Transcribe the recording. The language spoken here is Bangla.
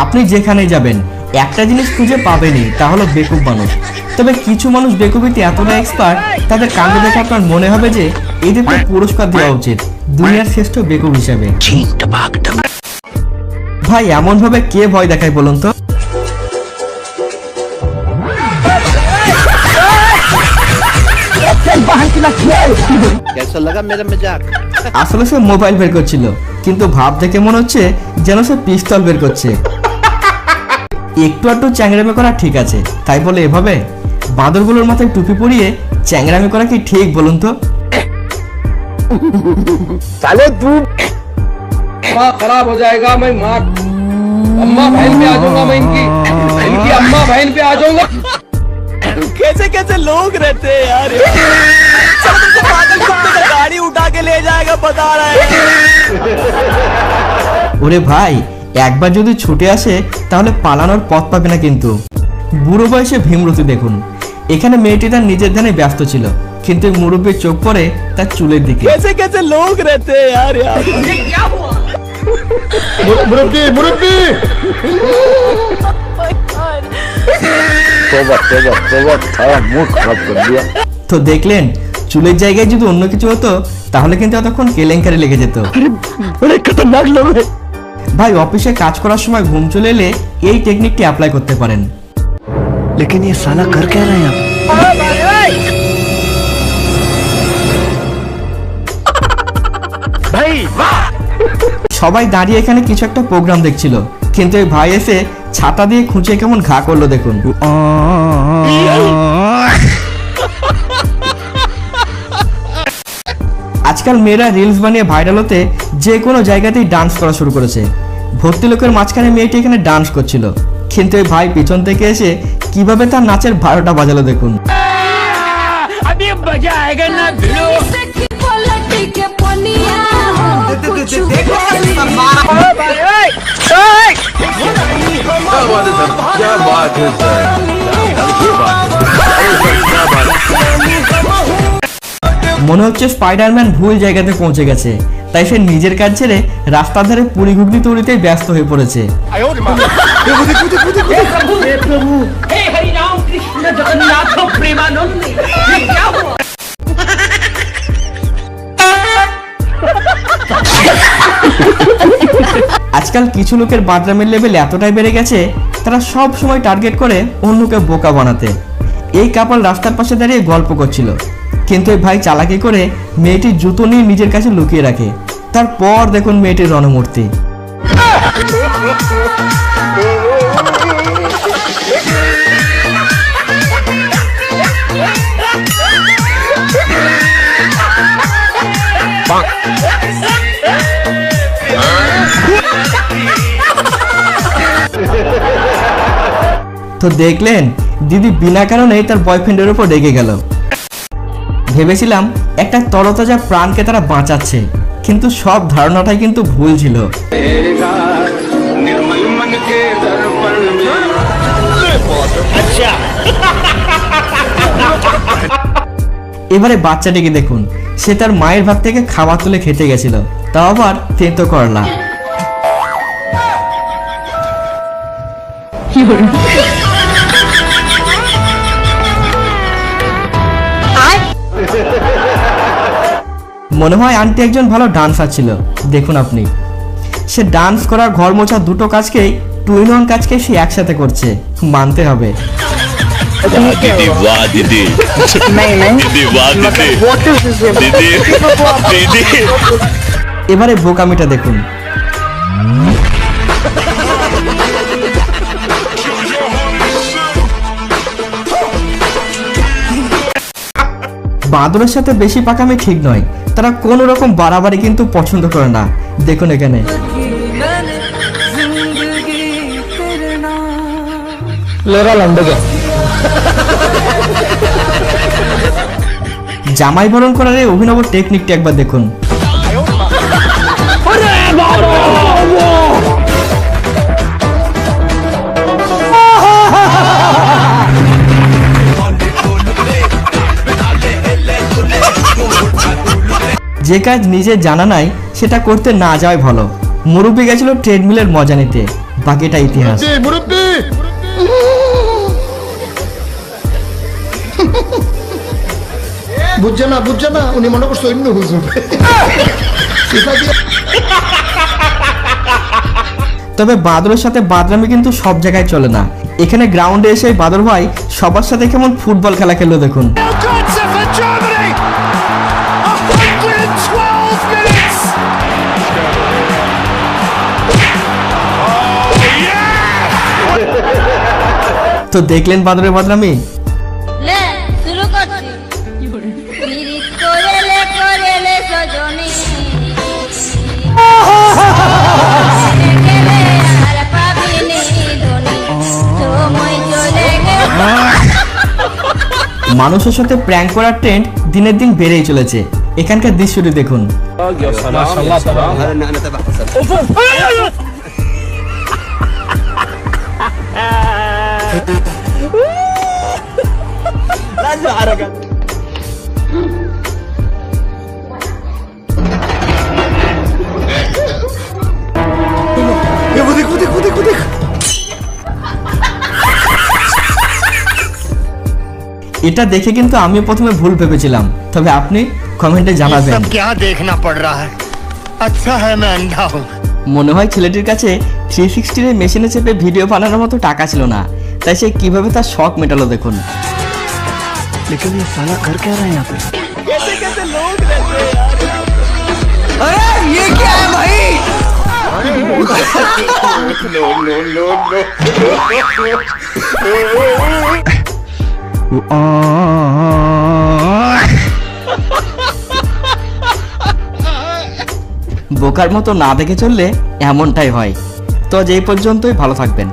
আপনি যেখানে যাবেন একটা জিনিস খুঁজে পাবেনই, তা হলো বেকুব মানুষ। তবে কিছু মানুষ বেকুবিতে এতটা এক্সপার্ট, তাদের কাণ্ড দেখে আপনার মনে হবে যে এদেরকে পুরস্কার দেওয়া উচিত দুনিয়ার শ্রেষ্ঠ বেকুব হিসাবে। ভাই এমন ভাবে কে ভয় দেখায় বলুন তো? আসলে সে মোবাইল বের করছিল, কিন্তু ভাব দেখে মনে হচ্ছে যেন সে পিস্তল বের করছে। একটু একটু চ্যাংরামি করা ঠিক আছে, তাই বলে এভাবে বাঁদরগুলোর মাথায় টুপি পরিয়ে চ্যাংরামি করা কি ঠিক বলুন তো? साले तू खराब हो जाएगा। मैं माँ अम्मा बहन पे आ जाऊंगा, मैं इनकी अम्मा बहन पे आ जाऊंगा। कैसे कैसे लोग रहते हैं यार। चलो तुमको पागल कुत्ते का गाड़ी उठा के ले जाएगा बता रहा है। ওরে ভাই একবার যদি ছুটে আসে তাহলে পালানোর পথ পাবে না কিন্তু। বুড়ো বয়সে ভীমরতি দেখুন, এখানে মেয়েটি তার নিজের ধ্যানে ব্যস্ত ছিল, কিন্তু মুরব্বীর চোখ পড়ে তার চুলের দিকে। कैसे कैसे लोग रहते हैं यार यार। मुरब्बी मुरब्बी सारा मूड खराब कर दिया। তো দেখলেন চুলের জায়গায় যদি অন্য কিছু হতো তাহলে কিন্তু এতক্ষণ কেলেঙ্কারি লেগে যেত। बड़े खतरनाक लोग हैं। ভাই অফিসে কাজ করার সময় ঘুম চলে এলে এই টেকনিকটি অ্যাপ্লাই করতে পারেন। लेकिन ये साला कर क्या रहा है यहाँ? भाई সবাই দাঁড়িয়ে এখানে কিছু একটা প্রোগ্রাম দেখছিল, কিন্তু এই ভাই এসে ছাতা দিয়ে খুঁচিয়ে কেমন ঘা করলো দেখুন। আজকাল মেয়েরা রিলস বানিয়ে ভাইরাল হতে যে কোনো জায়গাতেই ডান্স করা শুরু করেছে। ভর্তি লোকের মাঝখানে মেয়েটি এখানে ডান্স করছিল, কিন্তু এই ভাই পিছন থেকে এসে কিভাবে তার নাচের 12টা বাজালো দেখুন। अभी मजा आएगा ना भिड़ो। क्या बात है सर। মনে হচ্ছে স্পাইডারম্যান ভুল জায়গাতে পৌঁছে গেছে, তাই সে নিজের কাজ ছেড়ে রাস্তার ধারে পুরি ঘুগনি তৈরিতে ব্যস্ত হয়ে পড়েছে। हे हरि राम कृष्ण जगन्नाथ प्रेमानंद। ये क्या हुआ? আজকাল কিছু লোকের বাদরামের লেভেল এতটাই বেড়ে গেছে, তারা সব সময় টার্গেট করে অন্যকে বোকা বানাতে। এই কাপল রাস্তার পাশে দাঁড়িয়ে গল্প করছিল, কিন্তু এই ভাই চালাকি করে মেয়েটির জুতো নিয়ে নিজের কাছে লুকিয়ে রাখে। তারপর দেখুন মেয়েটির রণমূর্তি। তো দেখলেন দিদি বিনা কারণে তার বয়ফ্রেন্ডের উপর রেগে গেল। ভেবেছিলাম একটা তরতাজা প্রাণকে তারা বাঁচাচ্ছে, কিন্তু সব ধারণাটাই কিন্তু ভুল ছিল। এবারে বাচ্চাটিকে দেখুন, সে তার মায়ের ভাত থেকে খাবার তুলে খেতে গেছিল, তাও আবার তেতো করলা। মনে হয় আন্টি একজন ভালো ডান্সার ছিল। দেখুন আপনি, সে ডান্স করার ঘর মোছা দুটো কাজকেই টুইন ওয়ান কাজকে সে একসাথে করছে, মানতে হবে। दीदी वाह दीदी दीदी वाह दीदी दीदी दीदी। এবারে বোকামিটা দেখুন। বাঁদরের সাথে বেশি পাকামি ঠিক নয়, তারা কোন রকম বাড়াবাড়ি কিন্তু পছন্দ করে না। দেখুন এখানে জামাই বরণ করার এই অভিনব টেকনিকটি একবার দেখুন। যে কাজ নিজে জানা নাই সেটা করতে না যাওয়াই ভালো। মুরব্বী গেছিল ট্রেডমিলের মজা নিতে, বাকিটা ইতিহাস। বুঝছে না উনি মনে করছে অন্য হুজুর। তবে বাদরের সাথে বাদরামি কিন্তু সব জায়গায় চলে না। এখানে গ্রাউন্ডে এসে বাদর ভাই সবার সাথে কেমন ফুটবল খেলা খেললো দেখুন। Götze for Germany! 112 minutes! তো দেখলেন বাদরের বাদরামি। লে শুরু করছি পিরিত করেলে সজনী গেলে আর পাবিনি ধনী সময় চলে গেছে। মানুষের সাথে প্র্যাঙ্ক করার ট্রেন্ড দিনের দিন বেড়েই চলেছে। এখানকার দৃশ্যটি দেখুন। माशाल्लाह तबारक এটা দেখে কিন্তু আমি প্রথমে ভুল ভেবেছিলাম, তবে আপনি কমেন্টে জানাবেন। क्या देखना पड़ रहा है? अच्छा है मैं अंधा हूँ। মনে হয় ছেলেটির কাছে 360 এর মেশিনে চেপে ভিডিও বানানোর মতো টাকা ছিল না, তাই সে কিভাবে তার শখ মেটালো দেখুন। कैसे कैसे लोग रहते हैं यार। अरे ये क्या है भाई? বোকার মতো না দেখে চললে এমনটাই হয়। তো আজ এই পর্যন্তই, ভালো থাকবেন।